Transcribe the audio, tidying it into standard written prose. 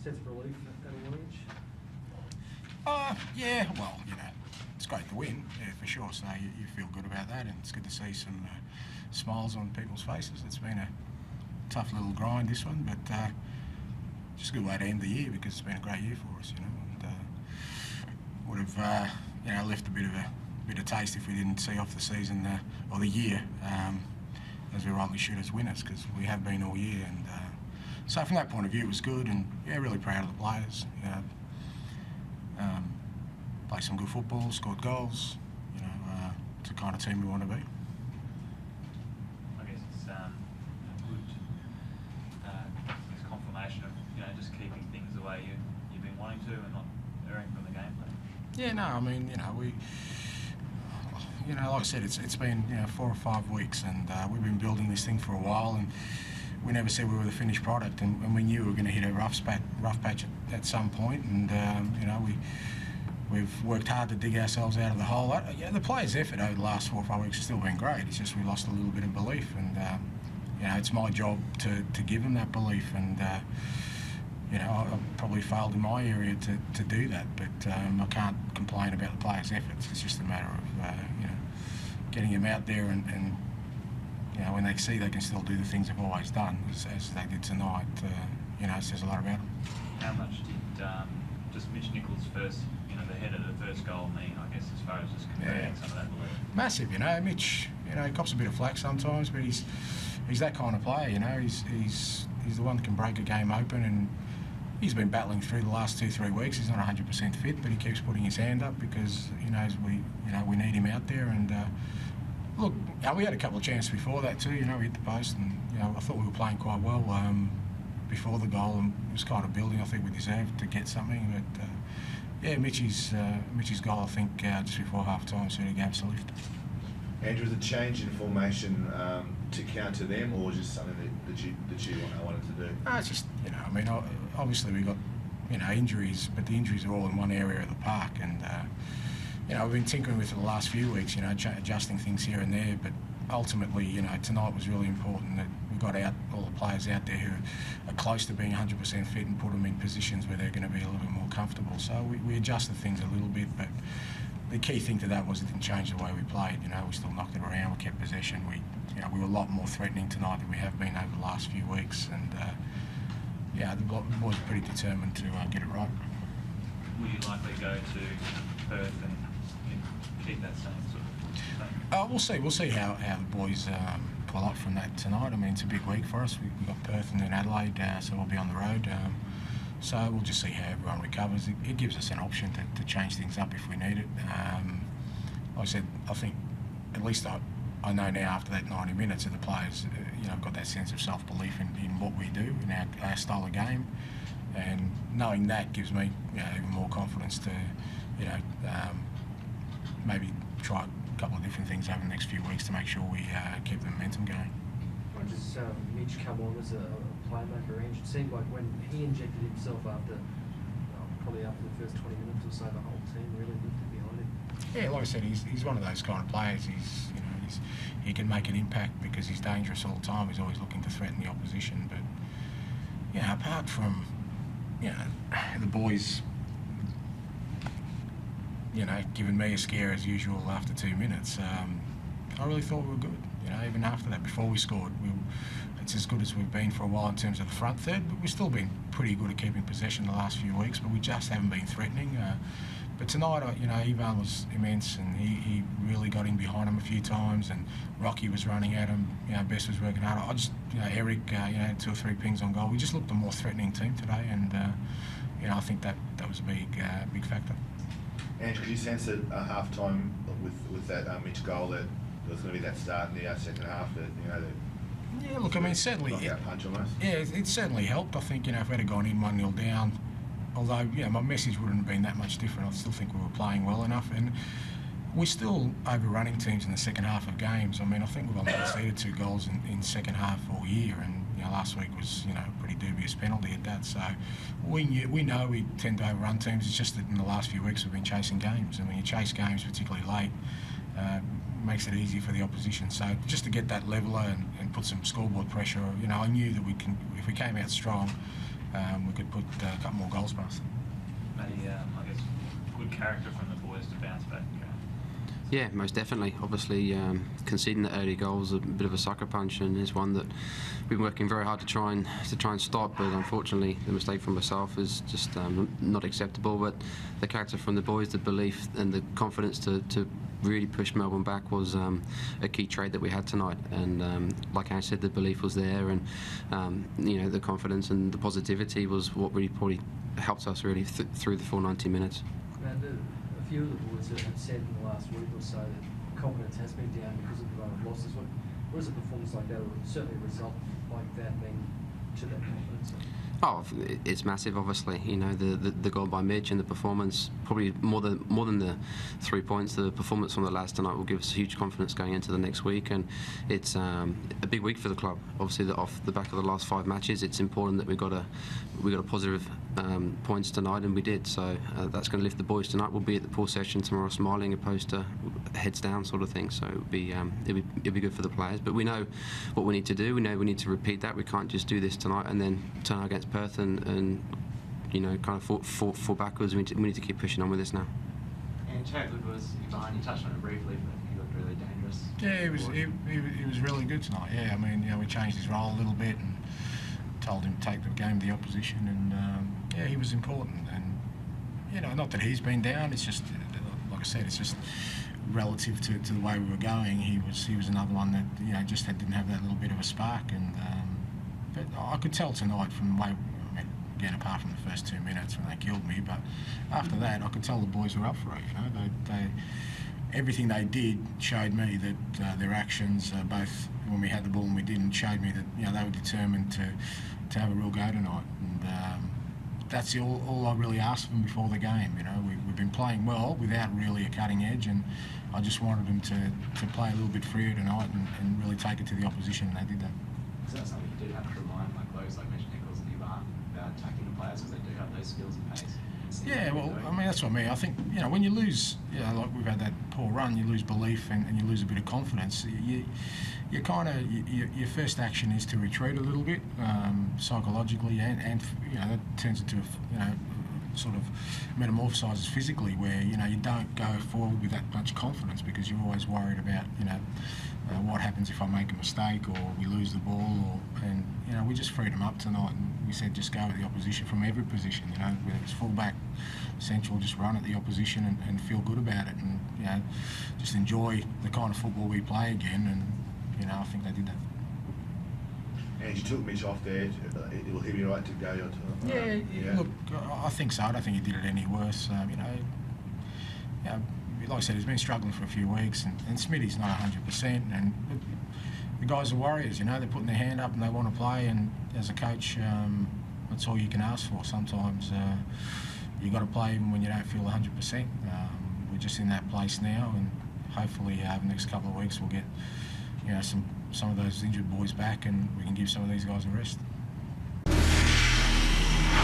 sense of relief at a wage? Yeah, well, it's great to win, yeah, for sure. So you feel good about that, and it's good to see some smiles on people's faces. It's been a tough little grind, this one, but just a good way to end the year because it's been a great year for us, and would have left a bit of taste if we didn't see off the season or the year as we rightly should as winners, because we have been all year. And so from that point of view, it was good, and really proud of the players. Played some good football, scored goals. It's the kind of team we want to be. I guess it's a good confirmation of just keeping things the way you've been wanting to and not erring from the game plan. Yeah, no, I mean we. Like I said, it's been 4 or 5 weeks, and we've been building this thing for a while, and we never said we were the finished product, and we knew we were going to hit a rough patch at some point, and we've worked hard to dig ourselves out of the hole. The players' effort over the last 4 or 5 weeks has still been great. It's just we lost a little bit of belief, and it's my job to give them that belief, and I probably failed in my area to do that, but I can't complain about the players' efforts. It's just a matter of getting them out there, and when they see they can still do the things they've always done, as they did tonight, it says a lot about them. How much did just Mitch Nichols' first, the header, the first goal mean, I guess, as far as just converting some of that belief? Massive, Mitch, he cops a bit of flack sometimes, but he's that kind of player, he's the one that can break a game open, and he's been battling through the last 2-3 weeks. He's not 100% fit, but he keeps putting his hand up because he knows we need him out there. And look, we had a couple of chances before that too. We hit the post, and I thought we were playing quite well before the goal, and it was kind of building. I think we deserved to get something, but Mitchie's goal, I think, just before half time, certainly gave us a lift. Andrew, is a change in formation to counter them, or just something that you wanted to do? No, it's just obviously we got injuries, but the injuries are all in one area of the park, and we've been tinkering with it the last few weeks, adjusting things here and there, but ultimately, tonight was really important that we got out all the players out there who are close to being 100% fit and put them in positions where they're going to be a little bit more comfortable. So we adjusted things a little bit, but the key thing to that was it didn't change the way we played. We still knocked it around, we kept possession. We were a lot more threatening tonight than we have been over the last few weeks, and the boys are pretty determined to get it right. Will you likely go to Perth and keep that same sort of thing? We'll see how the boys pull up from that tonight. It's a big week for us. We've got Perth and then Adelaide, so we'll be on the road. So we'll just see how everyone recovers. It gives us an option to change things up if we need it. Like I said, I think at least I know now after that 90 minutes that the players, have got that sense of self-belief in what we do, in our style of game, and knowing that gives me even more confidence to maybe try a couple of different things over the next few weeks to make sure we keep the momentum going. Does Mitch come on as a playmaker range? It seemed like when he injected himself probably after the first 20 minutes or so, the whole team really lifted behind him. Yeah, like I said, he's one of those kind of players. He can make an impact because he's dangerous all the time. He's always looking to threaten the opposition. But apart from the boys, giving me a scare as usual after 2 minutes, I really thought we were good. Even after that, before we scored, it's as good as we've been for a while in terms of the front third, but we've still been pretty good at keeping possession the last few weeks, but we just haven't been threatening. But tonight, Ivan was immense, and he really got in behind him a few times, and Rocky was running at him. Best was working hard. Eric, 2 or 3 pings on goal. We just looked a more threatening team today, and I think that was a big factor. Andrew, did you sense at half-time with that Mitch goal that there was going to be that start in the second half? Yeah, look, certainly. Punch almost. Yeah, it certainly helped. I think if we'd have gone in 1-0 down, although my message wouldn't have been that much different, I still think we were playing well enough, and we're still overrunning teams in the second half of games. I think we've only conceded 2 goals in second half all year, and last week was a pretty dubious penalty at that. So we know we tend to overrun teams. It's just that in the last few weeks we've been chasing games, and when you chase games, particularly late, makes it easy for the opposition. So just to get that leveler and put some scoreboard pressure, I knew that if we came out strong, we could put a couple more goals past them. Maybe, I guess, good character from the boys to bounce back. Yeah, most definitely. Obviously, conceding the early goal was a bit of a sucker punch, and is one that we've been working very hard to try and stop. But unfortunately, the mistake from myself is just not acceptable. But the character from the boys, the belief and the confidence to really push Melbourne back was a key trait that we had tonight. And like I said, the belief was there, and the confidence and the positivity was what really probably helped us really through the full 90 minutes. A few of the boys have said in the last week or so that confidence has been down because of the run of losses. What does a performance like that, or certainly a result like that, mean to that confidence? Oh, it's massive, obviously. The goal by Mitch and the performance, probably more than the 3 points. The performance from the lads tonight will give us huge confidence going into the next week, and it's a big week for the club. Obviously, off the back of the last 5 matches, it's important that we got a positive points tonight, and we did. So that's going to lift the boys tonight. We'll be at the pool session tomorrow, smiling opposed to heads down sort of thing. So it'll be good for the players. But we know what we need to do. We know we need to repeat that. We can't just do this tonight and then turn against Perth and kind of fall backwards. We need to keep pushing on with this now. And how good was Ivan? You touched on it briefly, but he looked really dangerous. Yeah, he was really good tonight. Yeah, I mean, we changed his role a little bit and told him to take the game to the opposition, and he was important. And not that he's been down. It's just like I said, it's just relative to the way we were going. He was another one that just didn't have that little bit of a spark. And but I could tell tonight from the way, again, apart from the first 2 minutes when they killed me, but after that I could tell the boys were up for it. They everything they did showed me that their actions, both when we had the ball and we didn't, showed me that they were determined to have a real go tonight. And that's all I really asked of them before the game. We've been playing well without really a cutting edge, and I just wanted them to play a little bit freer tonight and really take it to the opposition, and they did that. Is that something you do have to remind those like Mitch Nichols and Ivan about attacking the players, because they do have those skills and pace? Yeah, well, I mean, that's what I mean. I think, when you lose, like we've had that poor run, you lose belief and you lose a bit of confidence. Your first action is to retreat a little bit psychologically, and that turns into sort of metamorphosises physically, where you don't go forward with that much confidence because you're always worried about what happens if I make a mistake or we lose the ball, and we just freed them up tonight, and we said just go at the opposition from every position, whether it's full-back, central, just run at the opposition and feel good about it, and just enjoy the kind of football we play again, and I think they did that. And you took Mitch off there. Will he be right to go? Yeah. Look, I think so. I don't think he did it any worse. Like I said, he's been struggling for a few weeks, and Smitty's not 100%. And the guys are warriors. They're putting their hand up and they want to play. And as a coach, that's all you can ask for. Sometimes you've got to play even when you don't feel 100%. We're just in that place now, and hopefully over the next couple of weeks we'll get some of those injured boys back, and we can give some of these guys a rest.